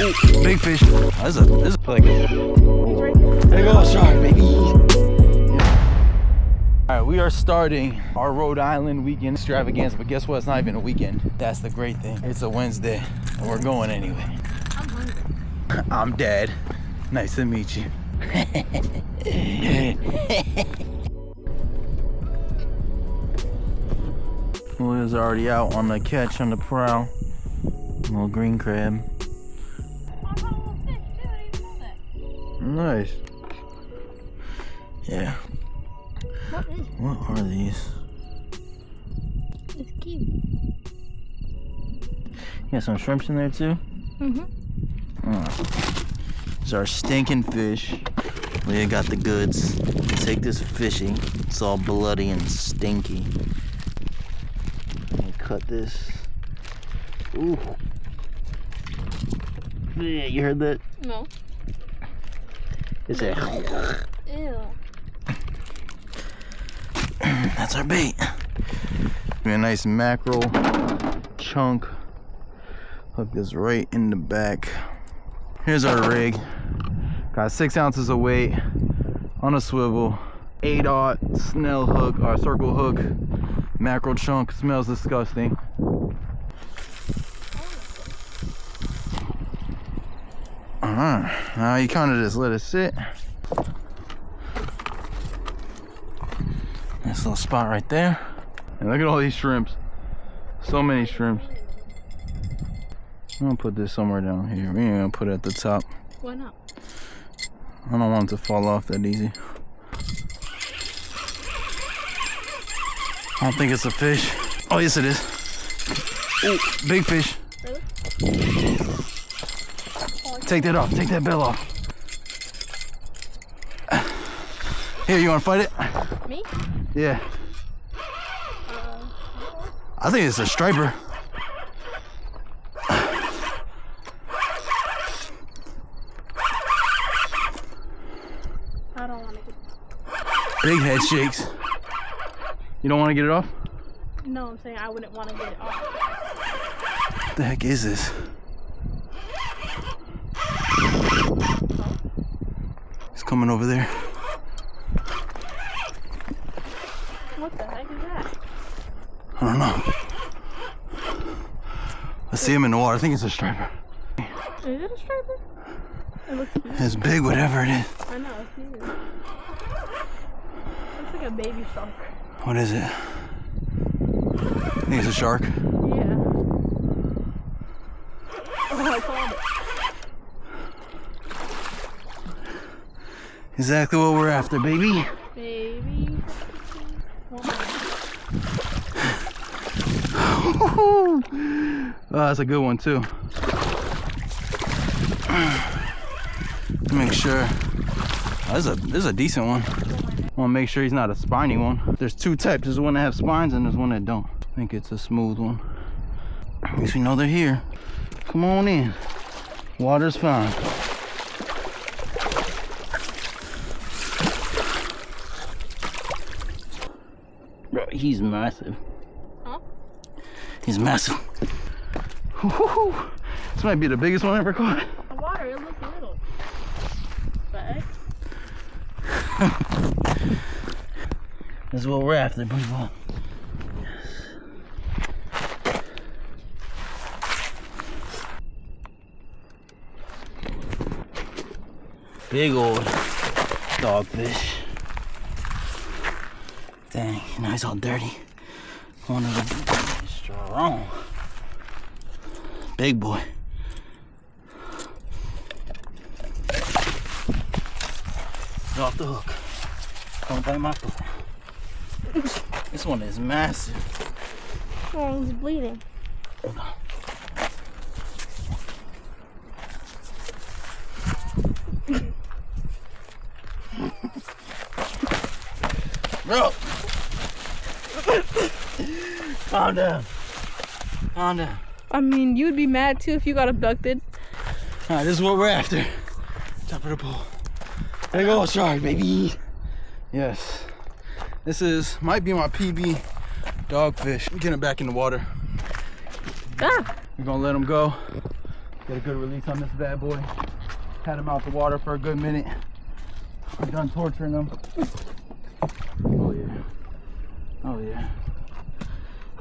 Ooh, big fish. This is like. There you go, shark, baby. Yeah. All right, we are starting our Rhode Island weekend extravaganza, but guess what? It's not even a weekend. That's the great thing. It's a Wednesday, and we're going anyway. I'm hungry. I'm Dad. Nice to meet you. Will's already out on the catch on the prowl. Little green crab. Nice. Yeah. What are these? It's cute. You got some shrimps in there too? Mm-hmm. These are stinking fish. Leah got the goods. Take this fishing. It's all bloody and stinky. Let me cut this. Ooh. Yeah, you heard that? No. It's a. Ew. That's our bait. Give me a nice mackerel chunk. Hook this right in the back. Here's our rig. Got 6 ounces of weight on a swivel. 8/0 snell hook or circle hook. Mackerel chunk. Smells disgusting. Now you kind of just let it sit. Nice little spot right there. And look at all these shrimps. So many shrimps. I'm gonna put this somewhere down here. We ain't gonna put it at the top. Why not? I don't want it to fall off that easy. I don't think it's a fish. Oh, yes it is. Ooh, big fish. Really? Take that off. Take that bill off. Here, you wanna fight it? Me? Yeah. I think it's a striper. I don't want to get. Big head shakes. You don't want to get it off? No, I'm saying I wouldn't want to get it off. What the heck is this? He's coming over there. What the heck is that? I don't know. I see him in the water. I think it's a striper. Is it a striper? It looks cute. It's big, whatever it is. I know, it's cute. Looks like a baby shark. What is it? I think it's a shark. Yeah. Oh, I called it. Exactly what we're after, baby. Baby. Oh, that's a good one too. Make sure. This is a decent one. I want to make sure he's not a spiny one. There's 2 types. There's one that have spines and there's one that don't. I think it's a smooth one. At least we know they're here. Come on in. Water's fine. Bro, he's massive. Huh? He's massive. This might be the biggest one I ever caught. The water, it looks little. But This is what we're after, people. Big old dogfish. Dang, now he's all dirty. One of them is strong. Big boy. Get off the hook. Don't bite my foot. This one is massive. oh, he's bleeding. Hold on. Bro! Calm down. Calm down. I mean, you'd be mad too if you got abducted. Alright, this is what we're after. Top of the pool. There you go, shark, baby. Yes. This might be my PB dogfish. I'm getting it back in the water. Ah! We're gonna let him go. Get a good release on this bad boy. Had him out the water for a good minute. We're done torturing him. Oh yeah. Oh yeah.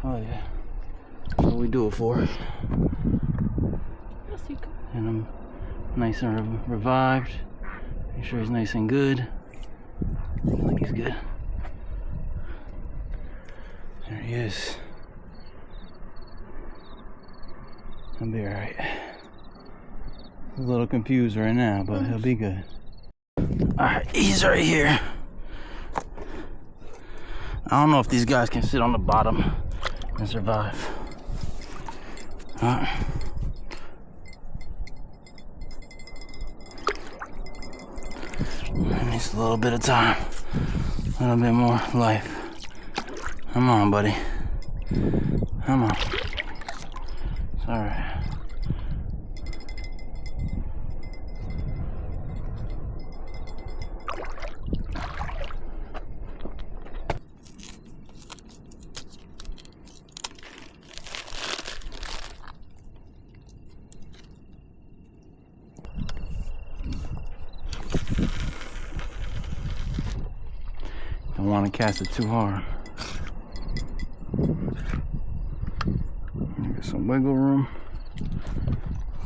Oh yeah. That's what we do it for. And I'm nice and revived. Make sure he's nice and good. I think he's good. There he is. He'll be alright. He's a little confused right now, but he'll be good. Alright, he's right here. I don't know if these guys can sit on the bottom and survive. It needs a little bit of time, a little bit more life. Come on, buddy. Come on. It's alright. Don't want to cast it too hard. Get some wiggle room.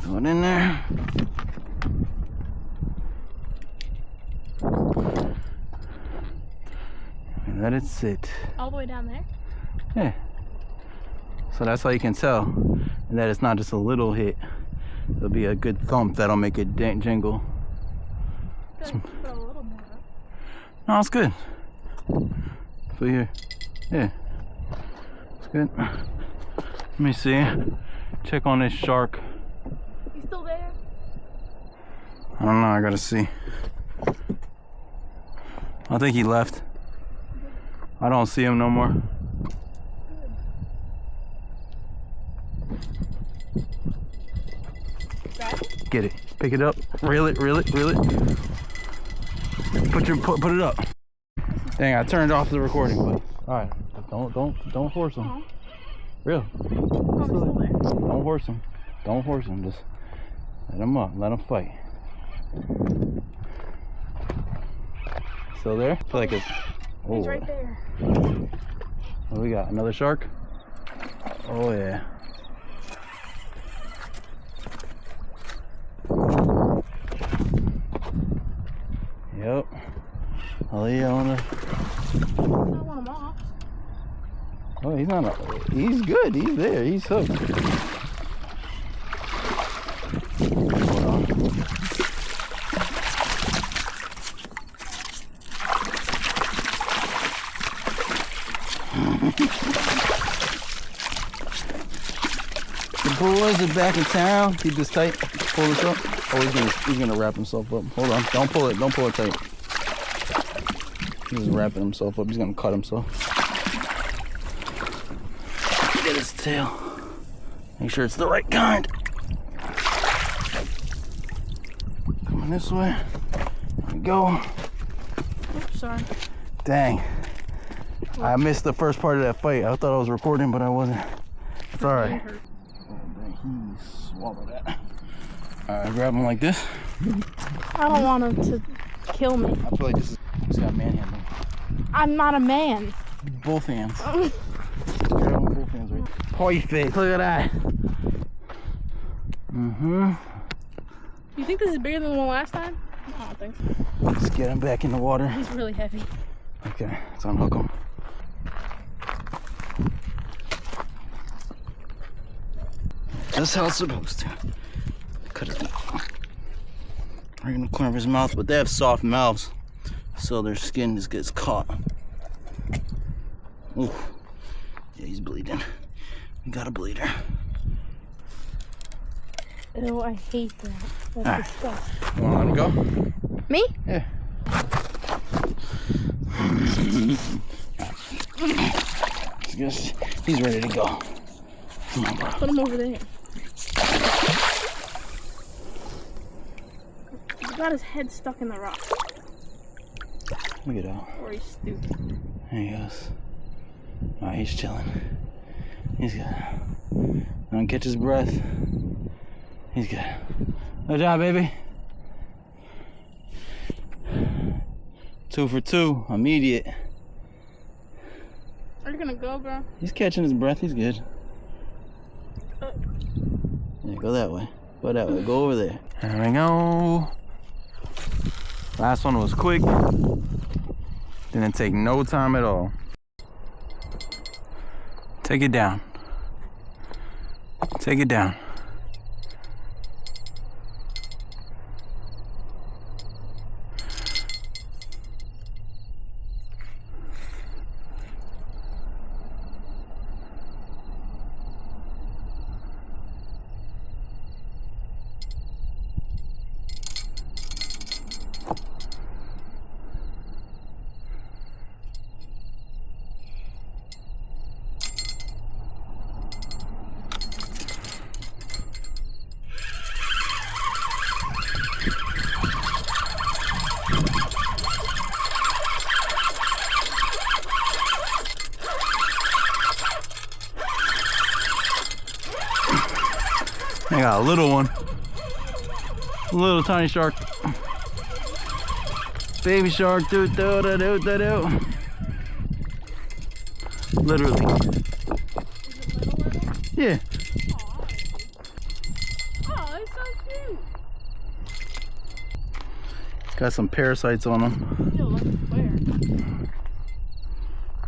Throw it in there. And let it sit. All the way down there? Yeah. So that's how you can tell that it's not just a little hit. It'll be a good thump that'll make it jingle. Put a little more up. No, it's good. So here, yeah, it's good. Let me see. Check on this shark. You still there? I don't know. I gotta see. I think he left. I don't see him no more. Get it. Pick it up. Reel it. Reel it. Reel it. Put it up. Dang, I turned off the recording, but all right. Don't force him. Real. Still there. Don't force him. Don't force him. Just let him up. Let him fight. Still there? I feel like it's. Oh. He's right there. What do we got? Another shark? Oh yeah. Yep. I'll lay on her. I don't want him off. Oh, he's not. He's good. He's there. He's hooked. Hold on. The boys are back in town. Keep this tight. Pull this up. Oh, he's gonna wrap himself up. Hold on. Don't pull it. Don't pull it tight. He's wrapping himself up. He's gonna cut himself. Get his tail. Make sure it's the right kind. Coming this way. There we go. Oops, sorry. Dang. I missed the first part of that fight. I thought I was recording, but I wasn't. It's alright. Oh, dang, he swallowed that. Alright, grab him like this. I don't want him to kill me. I feel like this got manhandling. I'm not a man. Both hands. Grab him with both hands right there. Perfect. Look at that. Mm-hmm. You think this is bigger than the one last time? I don't think so. Let's get him back in the water. He's really heavy. Okay, let's unhook him. That's how it's supposed to. Cut his mouth. Right in the corner of his mouth, but they have soft mouths, so their skin just gets caught. Ooh. Yeah, he's bleeding. We got a bleeder. Ew, I hate that. That's disgusting. You wanna let him go? Me? Yeah. Yes, he's ready to go. Come on, bro. Put him over there. He's got his head stuck in the rock. Look at that. Or he's stupid. There he goes. Alright, he's chilling. He's good. Don't catch his breath. He's good. Good job, baby. 2 for 2, immediate. Are you gonna go, bro? He's catching his breath, he's good. Yeah, go that way. Go that way, go over there. There we go. Last one was quick. Didn't take no time at all. Take it down. Take it down. I got a little one. A little tiny shark. Baby shark. Do. Literally. Yeah. Oh, it's so cute. Got some parasites on them. Yo, look where?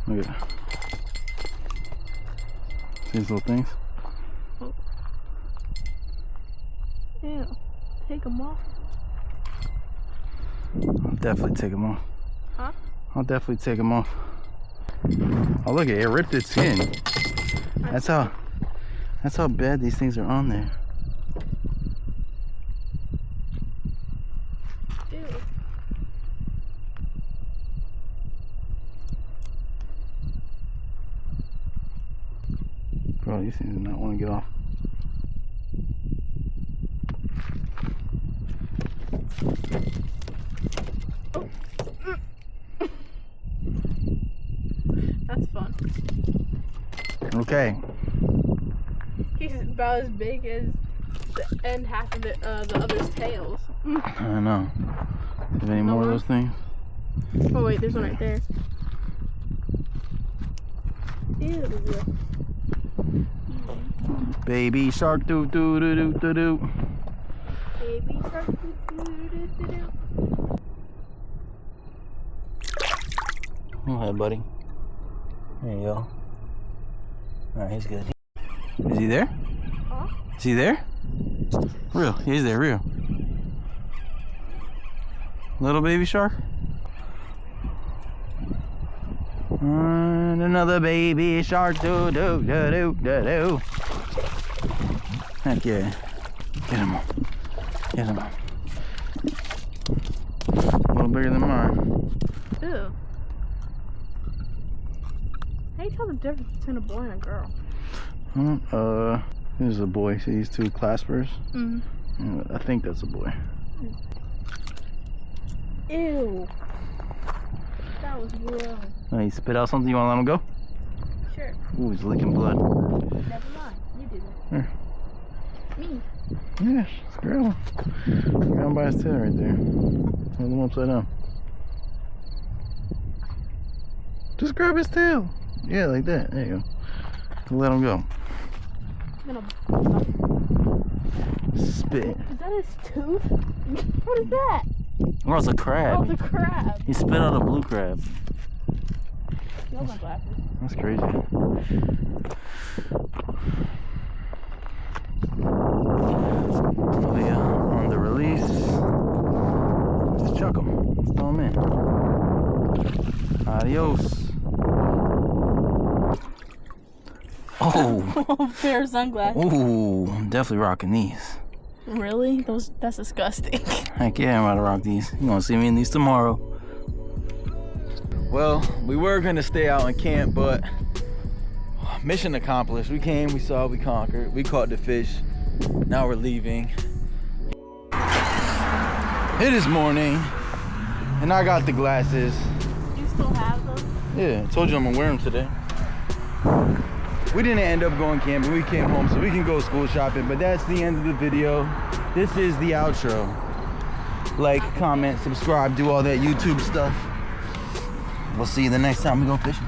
Look at these little things. Ew. Take them off. I'll definitely take them off. Huh? I'll definitely take them off. Oh, look at it. It ripped its skin. That's how bad these things are on there. Ew. Bro, these things do not want to get off. That's fun. Okay. He's about as big as the end half of the other's tails. I know. Have any more of those things? Oh wait, there's one right there. Ew. Baby shark do. Baby shark do. Go ahead, buddy. There you go. Alright, he's good. Is he there? Huh? Is he there? Real. He's there, real. Little baby shark. And another baby shark. Do. Heck yeah. Get him on. Get him on. A little bigger than mine. Ew. How do you tell the difference between a boy and a girl? This is a boy. See these two claspers? Mm-hmm. I think that's a boy. Ew. That was gross. Oh, he spit out something. You want to let him go? Sure. Ooh, he's licking blood. Never mind. You do that. Here. Me. Yeah, just grab him. Grab him by his tail right there. Hold him upside down. Just grab his tail. Yeah, like that. There you go. Let him go. I'm gonna... Spit. Is that his tooth? What is that? Oh, it's a crab. Oh, the crab. He spit out a blue crab. No, my glasses. That's crazy. Oh yeah, on the release. Just chuck him. Just throw him in. Adios. Oh. Pair of sunglasses. Ooh, I'm definitely rocking these. Really? That's disgusting. Heck yeah, I'm about to rock these. You're gonna see me in these tomorrow. Well, we were gonna stay out and camp, but mission accomplished. We came, we saw, we conquered. We caught the fish. Now we're leaving. It is morning, and I got the glasses. You still have those? Yeah, I told you I'm gonna wear them today. we didn't end up going camping. We came home so we can go school shopping. But that's the end of the video. This is the outro. Like, comment, subscribe, do all that YouTube stuff. We'll see you the next time we go fishing.